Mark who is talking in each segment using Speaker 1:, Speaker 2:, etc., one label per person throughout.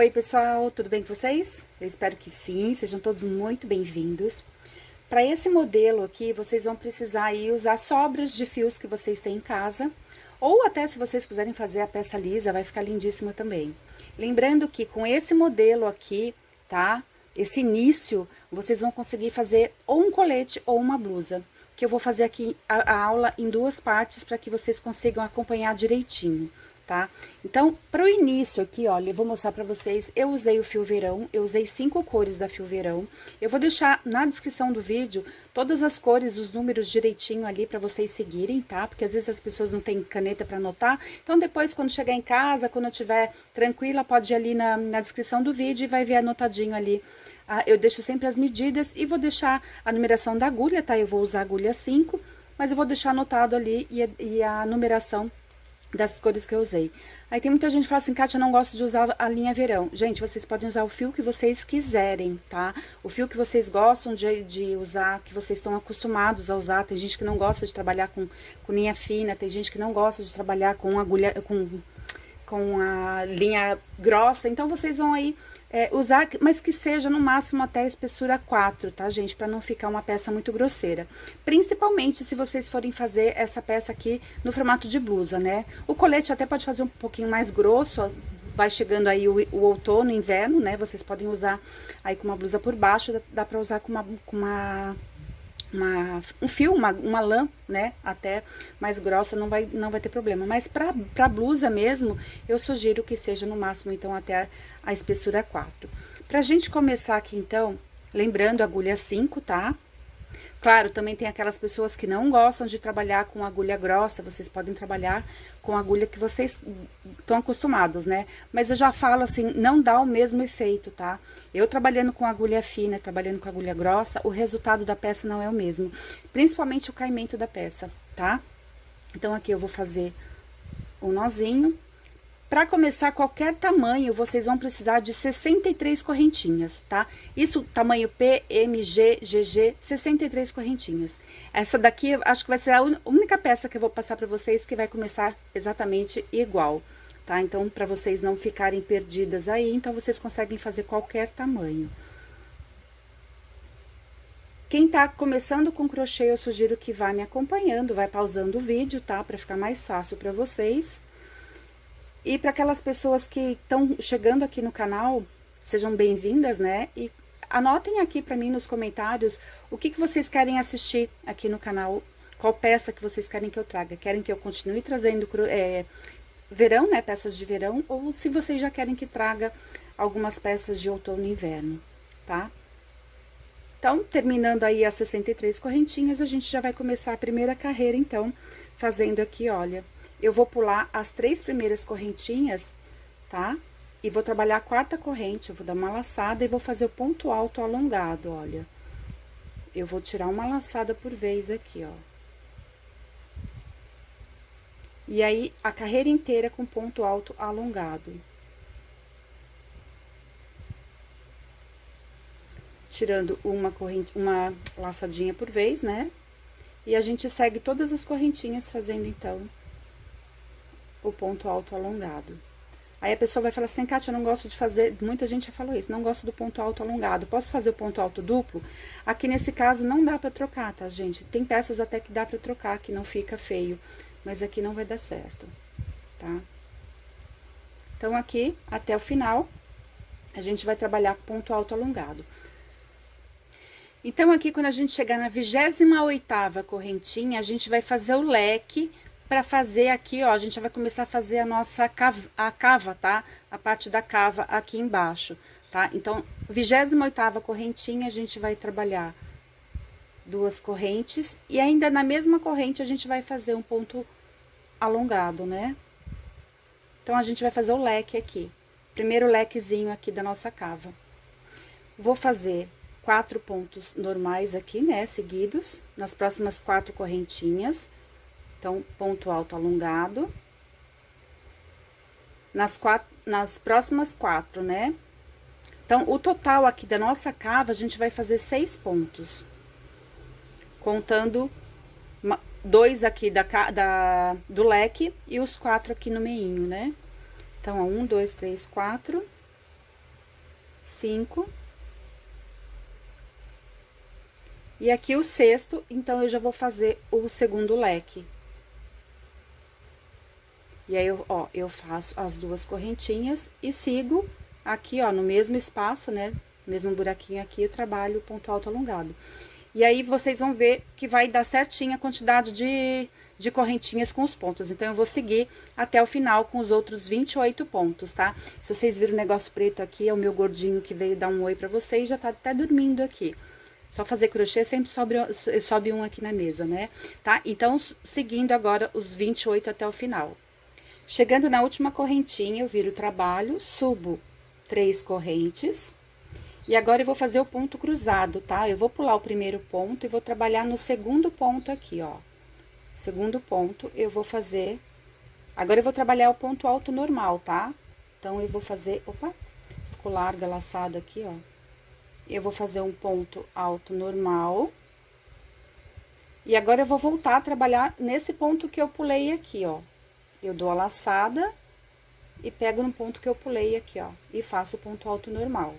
Speaker 1: Oi pessoal, tudo bem com vocês? Eu espero que sim, sejam todos muito bem-vindos. Para esse modelo aqui, vocês vão precisar aí usar sobras de fios que vocês têm em casa, ou até se vocês quiserem fazer a peça lisa, vai ficar lindíssima também. Lembrando que com esse modelo aqui, tá? Esse início, vocês vão conseguir fazer ou um colete ou uma blusa, que eu vou fazer aqui a aula em duas partes para que vocês consigam acompanhar direitinho. Tá? Então, para o início aqui, olha, eu vou mostrar para vocês, eu usei o fio verão, eu usei 5 cores da fio verão. Eu vou deixar na descrição do vídeo todas as cores, os números direitinho ali para vocês seguirem, tá? Porque às vezes as pessoas não têm caneta para anotar. Então, depois, quando chegar em casa, quando eu estiver tranquila, pode ir ali na descrição do vídeo e vai ver anotadinho ali. Eu deixo sempre as medidas e vou deixar a numeração da agulha, tá? Eu vou usar a agulha 5, mas eu vou deixar anotado ali e a numeração das cores que eu usei. Aí tem muita gente que fala assim, Kátia, eu não gosto de usar a linha verão. Gente, vocês podem usar o fio que vocês quiserem, tá? O fio que vocês gostam de usar, que vocês estão acostumados a usar. Tem gente que não gosta de trabalhar com linha fina, tem gente que não gosta de trabalhar com agulha, com a linha grossa. Então, vocês vão aí usar, mas que seja no máximo até a espessura 4, tá, gente? Pra não ficar uma peça muito grosseira. Principalmente se vocês forem fazer essa peça aqui no formato de blusa, né? O colete até pode fazer um pouquinho mais grosso, vai chegando aí o outono, inverno, né? Vocês podem usar aí com uma blusa por baixo, dá pra usar com um fio, uma lã, né, até mais grossa, não vai ter problema. Mas pra blusa mesmo, eu sugiro que seja no máximo, então, até a espessura 4. Pra gente começar aqui, então, lembrando, agulha 5, tá? Claro, também tem aquelas pessoas que não gostam de trabalhar com agulha grossa, vocês podem trabalhar com a agulha que vocês estão acostumados, né? Mas eu já falo assim, não dá o mesmo efeito, tá? Eu trabalhando com agulha fina, trabalhando com agulha grossa, o resultado da peça não é o mesmo. Principalmente o caimento da peça, tá? Então, aqui eu vou fazer um nozinho. Para começar, qualquer tamanho, vocês vão precisar de 63 correntinhas, tá? Isso, tamanho P, M, G, GG, 63 correntinhas. Essa daqui, acho que vai ser a única peça que eu vou passar para vocês que vai começar exatamente igual, tá? Então, para vocês não ficarem perdidas aí, então vocês conseguem fazer qualquer tamanho. Quem tá começando com crochê, eu sugiro que vá me acompanhando, vai pausando o vídeo, tá? Para ficar mais fácil para vocês. E para aquelas pessoas que estão chegando aqui no canal, sejam bem-vindas, né? E anotem aqui para mim nos comentários o que vocês querem assistir aqui no canal, qual peça que vocês querem que eu traga. Querem que eu continue trazendo verão, né? Peças de verão, ou se vocês já querem que traga algumas peças de outono e inverno, tá? Então, terminando aí as 63 correntinhas, a gente já vai começar a primeira carreira, então, fazendo aqui, olha... Eu vou pular as 3 primeiras correntinhas, tá? E vou trabalhar a 4ª corrente, eu vou dar uma laçada e vou fazer o ponto alto alongado, olha. Eu vou tirar uma laçada por vez aqui, ó. E aí, a carreira inteira com ponto alto alongado. Tirando uma laçadinha por vez, né? E a gente segue todas as correntinhas fazendo, então... o ponto alto alongado. Aí a pessoa vai falar assim, Kátia, eu não gosto de fazer, muita gente já falou isso, não gosto do ponto alto alongado, posso fazer o ponto alto duplo? Aqui nesse caso não dá pra trocar, tá, gente? Tem peças até que dá pra trocar, que não fica feio, mas aqui não vai dar certo, tá? Então, aqui, até o final, a gente vai trabalhar com ponto alto alongado. Então, aqui, quando a gente chegar na 28ª correntinha, a gente vai fazer o leque. Para fazer aqui, ó, a gente já vai começar a fazer a nossa cava, tá? A parte da cava aqui embaixo, tá? Então, 28ª correntinha, a gente vai trabalhar 2 correntes e ainda na mesma corrente a gente vai fazer um ponto alongado, né? Então, a gente vai fazer o leque aqui. Primeiro lequezinho aqui da nossa cava. Vou fazer 4 pontos normais aqui, né? Seguidos, nas próximas 4 correntinhas. Então, ponto alto alongado. Nas próximas 4, né? Então, o total aqui da nossa cava, a gente vai fazer 6 pontos. Contando 2 aqui do leque e os 4 aqui no meinho, né? Então, ó, 1, 2, 3, 4. 5. E aqui o sexto, então, eu já vou fazer o segundo leque. E aí, eu faço as duas correntinhas e sigo aqui, ó, no mesmo espaço, né? Mesmo buraquinho aqui, eu trabalho o ponto alto alongado. E aí, vocês vão ver que vai dar certinho a quantidade de correntinhas com os pontos. Então, eu vou seguir até o final com os outros 28 pontos, tá? Se vocês viram o negócio preto aqui, é o meu gordinho que veio dar um oi pra vocês, já tá até dormindo aqui. Só fazer crochê, sempre sobe um aqui na mesa, né? Tá? Então, seguindo agora os 28 até o final. Chegando na última correntinha, eu viro o trabalho, subo 3 correntes. E agora, eu vou fazer o ponto cruzado, tá? Eu vou pular o primeiro ponto e vou trabalhar no segundo ponto aqui, ó. Segundo ponto, eu vou fazer... Agora, eu vou trabalhar o ponto alto normal, tá? Então, eu vou fazer... Opa! Ficou larga, laçada aqui, ó. Eu vou fazer um ponto alto normal. E agora, eu vou voltar a trabalhar nesse ponto que eu pulei aqui, ó. Eu dou a laçada e pego no ponto que eu pulei aqui, ó. E faço o ponto alto normal.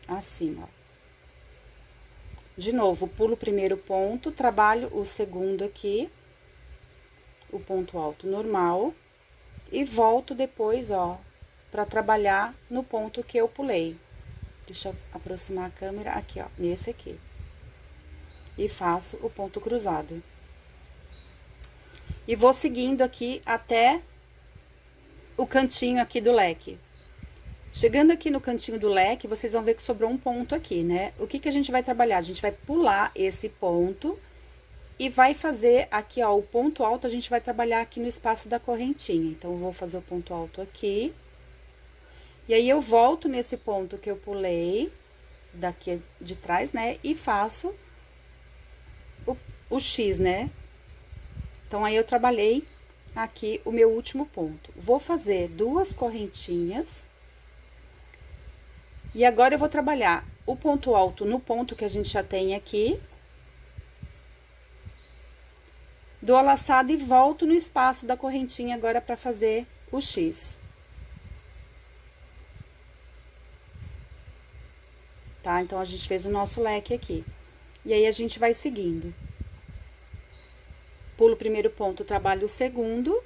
Speaker 1: Assim, ó. De novo, pulo o primeiro ponto, trabalho o segundo aqui, o ponto alto normal, e volto depois, ó, pra trabalhar no ponto que eu pulei. Deixa eu aproximar a câmera aqui, ó, nesse aqui. E faço o ponto cruzado. E vou seguindo aqui até o cantinho aqui do leque. Chegando aqui no cantinho do leque, vocês vão ver que sobrou um ponto aqui, né? O que que a gente vai trabalhar? A gente vai pular esse ponto e vai fazer aqui, ó, o ponto alto, a gente vai trabalhar aqui no espaço da correntinha. Então, eu vou fazer o ponto alto aqui. E aí, eu volto nesse ponto que eu pulei, daqui de trás, né? E faço o X, né? Então, aí, eu trabalhei aqui o meu último ponto. Vou fazer 2 correntinhas. E agora, eu vou trabalhar o ponto alto no ponto que a gente já tem aqui. Dou a laçada e volto no espaço da correntinha agora pra fazer o X. Tá? Então, a gente fez o nosso leque aqui. E aí, a gente vai seguindo. Pulo o primeiro ponto, trabalho o segundo.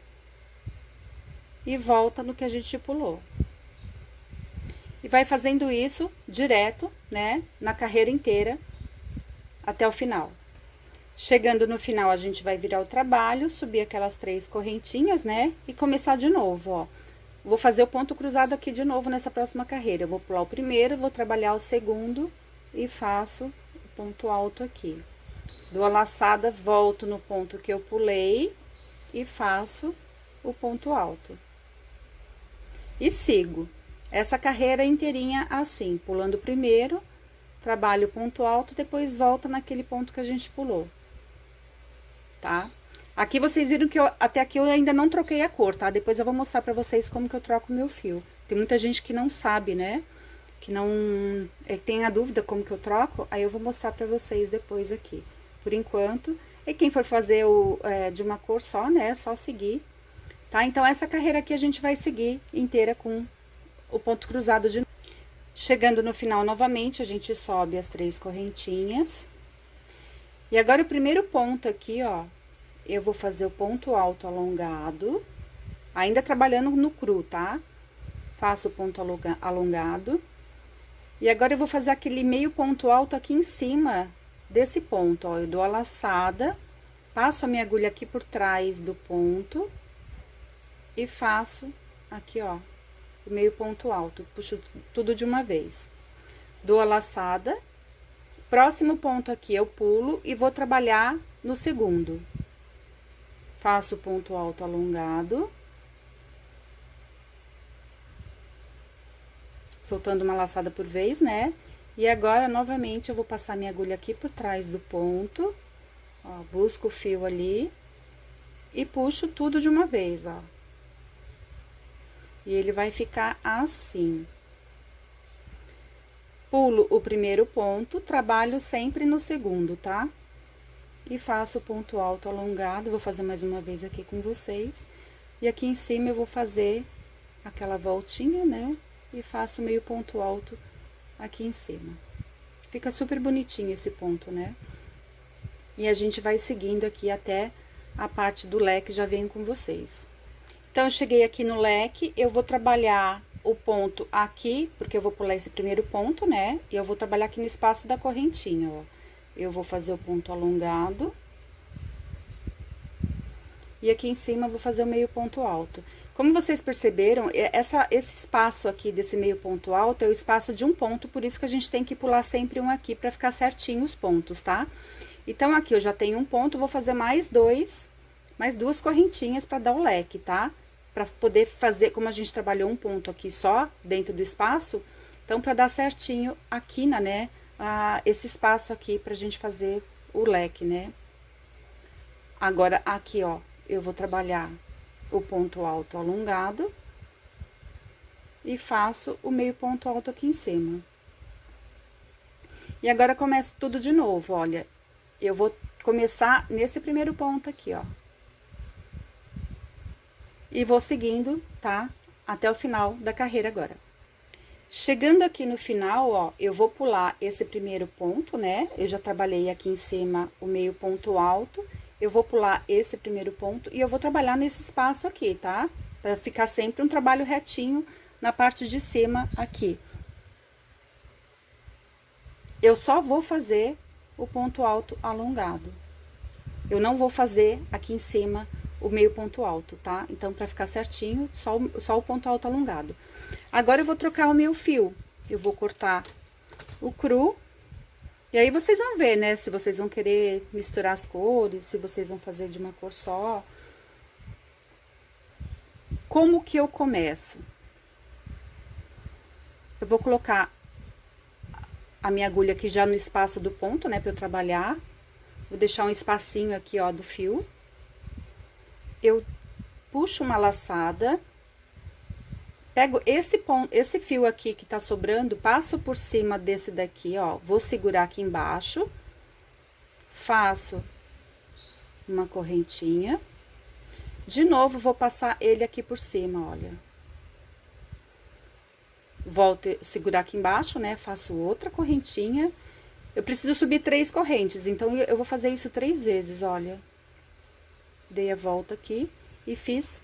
Speaker 1: E volta no que a gente pulou. E vai fazendo isso direto, né, na carreira inteira, até o final. Chegando no final, a gente vai virar o trabalho, subir aquelas 3 correntinhas, né, e começar de novo, ó. Vou fazer o ponto cruzado aqui de novo nessa próxima carreira. Eu vou pular o primeiro, vou trabalhar o segundo e faço o ponto alto aqui. Dou a laçada, volto no ponto que eu pulei e faço o ponto alto. E sigo. Essa carreira inteirinha assim, pulando o primeiro, trabalho o ponto alto, depois volta naquele ponto que a gente pulou, tá? Aqui vocês viram que até aqui eu ainda não troquei a cor, tá? Depois eu vou mostrar pra vocês como que eu troco o meu fio. Tem muita gente que não sabe, né? Que não tem a dúvida como que eu troco, aí eu vou mostrar pra vocês depois aqui. Por enquanto, e quem for fazer de uma cor só, né? É só seguir, tá? Então, essa carreira aqui a gente vai seguir inteira com o ponto cruzado de novo. Chegando no final novamente, a gente sobe as 3 correntinhas. E agora, o primeiro ponto aqui, ó, eu vou fazer o ponto alto alongado, ainda trabalhando no cru, tá? Faço o ponto alongado. E agora, eu vou fazer aquele meio ponto alto aqui em cima desse ponto, ó. Eu dou a laçada, passo a minha agulha aqui por trás do ponto e faço aqui, ó, o meio ponto alto, puxo tudo de uma vez. Dou a laçada, próximo ponto aqui eu pulo e vou trabalhar no segundo. Faço o ponto alto alongado. Soltando uma laçada por vez, né? E agora, novamente, eu vou passar minha agulha aqui por trás do ponto, ó, busco o fio ali e puxo tudo de uma vez, ó. E ele vai ficar assim. Pulo o primeiro ponto, trabalho sempre no segundo, tá? E faço o ponto alto alongado, vou fazer mais uma vez aqui com vocês. E aqui em cima eu vou fazer aquela voltinha, né? E faço meio ponto alto aqui em cima. Fica super bonitinho esse ponto, né? E a gente vai seguindo aqui até a parte do leque, já venho com vocês. Então, eu cheguei aqui no leque, eu vou trabalhar o ponto aqui, porque eu vou pular esse primeiro ponto, né? E eu vou trabalhar aqui no espaço da correntinha, ó. Eu vou fazer o ponto alongado. E aqui em cima eu vou fazer o meio ponto alto. Como vocês perceberam, esse espaço aqui desse meio ponto alto é o espaço de um ponto, por isso que a gente tem que pular sempre um aqui pra ficar certinho os pontos, tá? Então, aqui eu já tenho um ponto, vou fazer mais duas correntinhas pra dar o leque, tá? Pra poder fazer, como a gente trabalhou um ponto aqui só, dentro do espaço, então, pra dar certinho aqui, né, esse espaço aqui pra gente fazer o leque, né? Agora, aqui, ó, eu vou trabalhar o ponto alto alongado e faço o meio ponto alto aqui em cima. E agora, começo tudo de novo, olha, eu vou começar nesse primeiro ponto aqui, ó. E vou seguindo, tá? Até o final da carreira agora. Chegando aqui no final, ó, eu vou pular esse primeiro ponto, né? Eu já trabalhei aqui em cima o meio ponto alto. Eu vou pular esse primeiro ponto e eu vou trabalhar nesse espaço aqui, tá? Pra ficar sempre um trabalho retinho na parte de cima aqui. Eu só vou fazer o ponto alto alongado. Eu não vou fazer aqui em cima o meio ponto alto, tá? Então, pra ficar certinho, só o ponto alto alongado. Agora, eu vou trocar o meu fio. Eu vou cortar o cru. E aí, vocês vão ver, né? Se vocês vão querer misturar as cores, se vocês vão fazer de uma cor só. Como que eu começo? Eu vou colocar a minha agulha aqui já no espaço do ponto, né? Pra eu trabalhar. Vou deixar um espacinho aqui, ó, do fio. Eu puxo uma laçada. Pego esse fio aqui que tá sobrando, passo por cima desse daqui, ó. Vou segurar aqui embaixo. Faço uma correntinha. De novo, vou passar ele aqui por cima, olha. Volto a segurar aqui embaixo, né? Faço outra correntinha. Eu preciso subir 3 correntes, então eu vou fazer isso 3 vezes, olha. Dei a volta aqui e fiz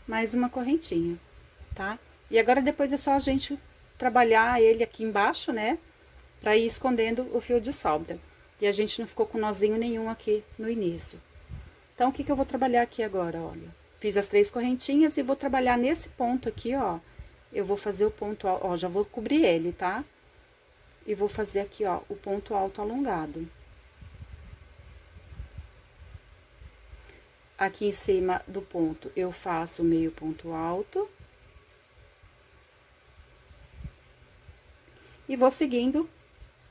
Speaker 1: mais uma correntinha, tá? E agora, depois é só a gente trabalhar ele aqui embaixo, né? Pra ir escondendo o fio de sobra. E a gente não ficou com nozinho nenhum aqui no início. Então, o que que eu vou trabalhar aqui agora, olha? Fiz as 3 correntinhas e vou trabalhar nesse ponto aqui, ó. Eu vou fazer o ponto, ó, já vou cobrir ele, tá? E vou fazer aqui, ó, o ponto alto alongado. Aqui em cima do ponto, eu faço meio ponto alto. E vou seguindo,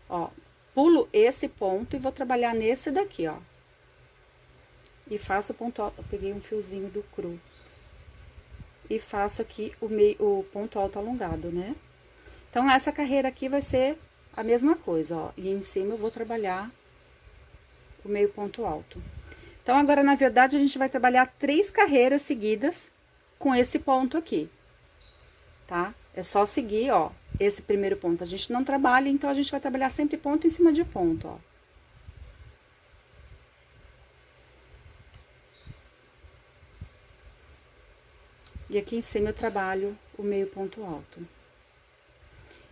Speaker 1: ó, pulo esse ponto e vou trabalhar nesse daqui, ó. E faço o ponto alto, eu peguei um fiozinho do cru. E faço aqui o ponto alto alongado, né? Então, essa carreira aqui vai ser a mesma coisa, ó. E em cima eu vou trabalhar o meio ponto alto. Então, agora, na verdade, a gente vai trabalhar 3 carreiras seguidas com esse ponto aqui, tá? É só seguir, ó, esse primeiro ponto. A gente não trabalha, então, a gente vai trabalhar sempre ponto em cima de ponto, ó. E aqui em cima eu trabalho o meio ponto alto.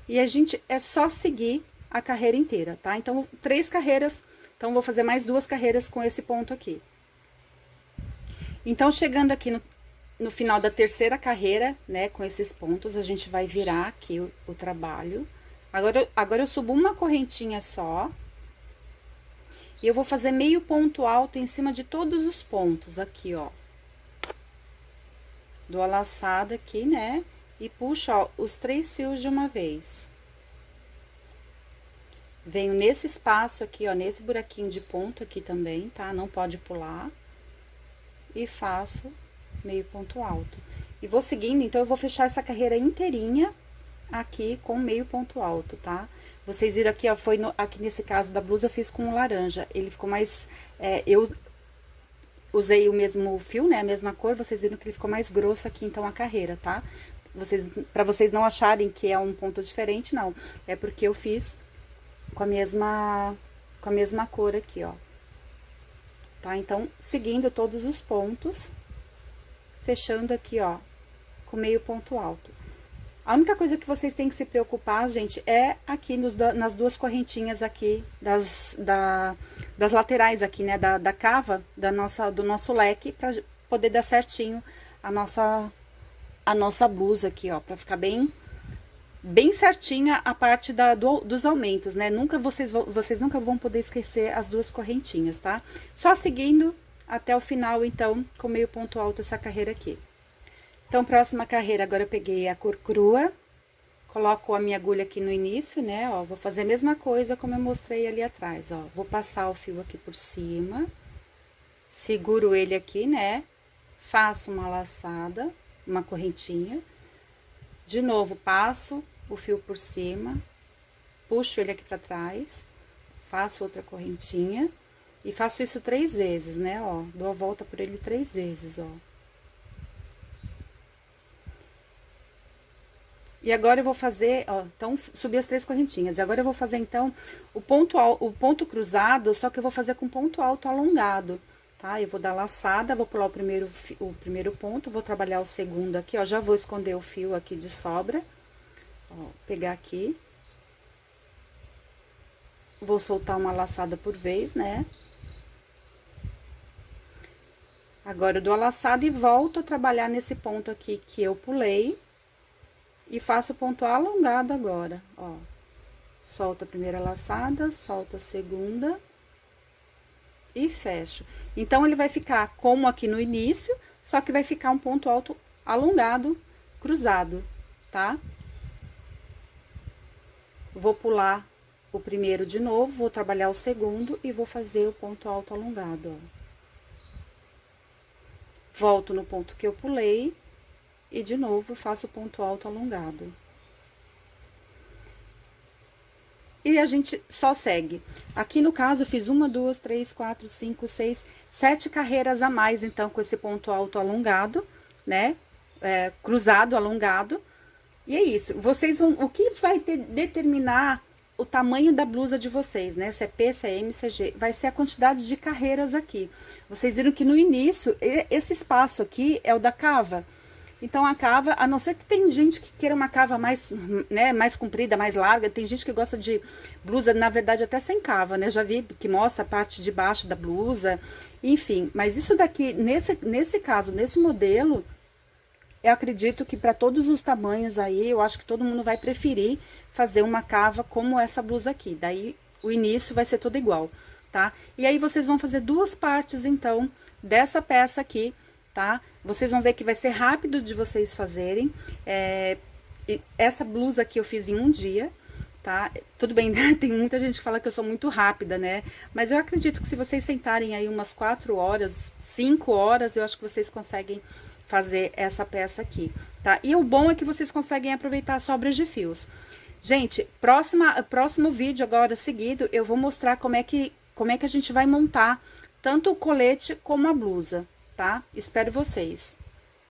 Speaker 1: E a gente, é só seguir a carreira inteira, tá? Então, 3 carreiras, então, vou fazer mais 2 carreiras com esse ponto aqui. Então, chegando aqui no final da terceira carreira, né, com esses pontos, a gente vai virar aqui o trabalho. Agora eu subo uma correntinha só. E eu vou fazer meio ponto alto em cima de todos os pontos aqui, ó. Dou a laçada aqui, né? E puxo, ó, os 3 fios de uma vez. Venho nesse espaço aqui, ó, nesse buraquinho de ponto aqui também, tá? Não pode pular. E faço meio ponto alto. E vou seguindo, então, eu vou fechar essa carreira inteirinha aqui com meio ponto alto, tá? Vocês viram aqui, ó, aqui nesse caso da blusa eu fiz com laranja. Ele ficou mais, usei o mesmo fio, né, a mesma cor, vocês viram que ele ficou mais grosso aqui, então, a carreira, tá? Pra vocês não acharem que é um ponto diferente, não. É porque eu fiz com a mesma cor aqui, ó. Tá? Então, seguindo todos os pontos, fechando aqui, ó, com meio ponto alto. A única coisa que vocês têm que se preocupar, gente, é aqui nas duas correntinhas aqui, das laterais aqui, né, da cava do nosso leque, pra poder dar certinho a nossa blusa aqui, ó, pra ficar bem certinha a parte dos aumentos, né? Vocês nunca vão poder esquecer as duas correntinhas, tá? Só seguindo até o final, então, com meio ponto alto essa carreira aqui. Então, próxima carreira, agora eu peguei a cor crua, coloco a minha agulha aqui no início, né, ó, vou fazer a mesma coisa como eu mostrei ali atrás, ó, vou passar o fio aqui por cima, seguro ele aqui, né, faço uma laçada, uma correntinha, de novo, passo o fio por cima, puxo ele aqui pra trás, faço outra correntinha, e faço isso 3 vezes, né, ó, dou a volta por ele 3 vezes, ó. E agora eu vou fazer, ó, então, subi as 3 correntinhas. E agora eu vou fazer, então, o ponto cruzado, só que eu vou fazer com ponto alto alongado, tá? Eu vou dar laçada, vou pular o primeiro ponto, vou trabalhar o segundo aqui, ó, já vou esconder o fio aqui de sobra. Ó, pegar aqui. Vou soltar uma laçada por vez, né? Agora eu dou a laçada e volto a trabalhar nesse ponto aqui que eu pulei. E faço ponto alongado agora, ó. Solto a primeira laçada, solto a segunda. E fecho. Então, ele vai ficar como aqui no início, só que vai ficar um ponto alto alongado, cruzado, tá? Vou pular o primeiro de novo, vou trabalhar o segundo e vou fazer o ponto alto alongado, ó. Volto no ponto que eu pulei. E, de novo, faço o ponto alto alongado. E a gente só segue. Aqui, no caso, eu fiz 1, 2, 3, 4, 5, 6, 7 carreiras a mais, então, com esse ponto alto alongado, né? Cruzado, alongado. E é isso. Vocês vão... O que vai determinar o tamanho da blusa de vocês, né? Se é P, se é M, se é G. Vai ser a quantidade de carreiras aqui. Vocês viram que, no início, esse espaço aqui é o da cava. Então, a cava, a não ser que tem gente que queira uma cava mais, né, mais comprida, mais larga, tem gente que gosta de blusa, na verdade, até sem cava, né? Já vi que mostra a parte de baixo da blusa, enfim. Mas isso daqui, nesse caso, nesse modelo, eu acredito que para todos os tamanhos aí, eu acho que todo mundo vai preferir fazer uma cava como essa blusa aqui. Daí, o início vai ser todo igual, tá? E aí, vocês vão fazer 2 partes, então, dessa peça aqui, tá? Vocês vão ver que vai ser rápido de vocês fazerem. Essa blusa aqui eu fiz em 1 dia, tá? Tudo bem, né? Tem muita gente que fala que eu sou muito rápida, né? Mas eu acredito que se vocês sentarem aí umas 4 horas, 5 horas, eu acho que vocês conseguem fazer essa peça aqui, tá? E o bom é que vocês conseguem aproveitar as sobras de fios. Gente, próximo vídeo agora seguido, eu vou mostrar como é que a gente vai montar tanto o colete como a blusa, tá? Espero vocês.